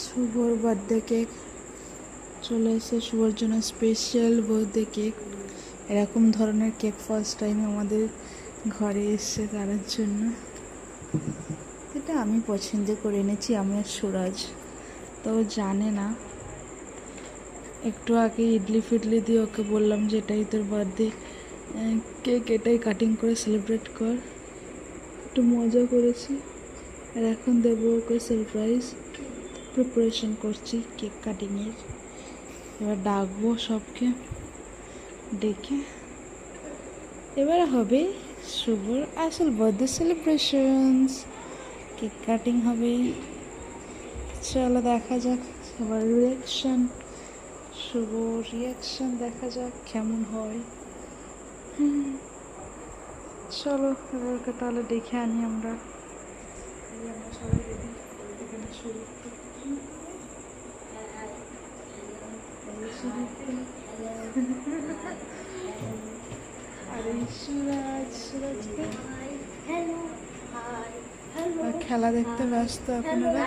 শুভর birthday cake চলে এসে, শুভর জন্য স্পেশাল বার্থডে কেক। এরকম ধরনের কেক ফার্স্ট টাইম আমাদের ঘরে এসছে তার জন্য। এটা আমি পছন্দ করে এনেছি, আমি আর সুরাজ। তো জানে না, একটু আগে ইডলি ফিডলি দিয়ে ওকে বললাম যে এটাই তোর বার্থডে কেক, এটাই কাটিং করে সেলিব্রেট কর। একটু মজা করেছি, আর এখন দেবো ওকে সারপ্রাইজ। প্রিপারেশন করছি কেক কাটিংয়ের। এবার ডাকবো সবকে, ডেকে এবার হবে শুভর আসল বার্থডে সেলিব্রেশনস। কেক কাটিং হবে, চলো দেখা যাক সবার রিয়াকশান। শুভ রিয়াকশান দেখা যাক কেমন হয়। চলো এবারকে তাহলে দেখে আনি আমরা। সবাই রেডি, এখানে শুরু। আর এই সুরাজকে খেলা দেখতে ব্যস্ত এখন ওরা।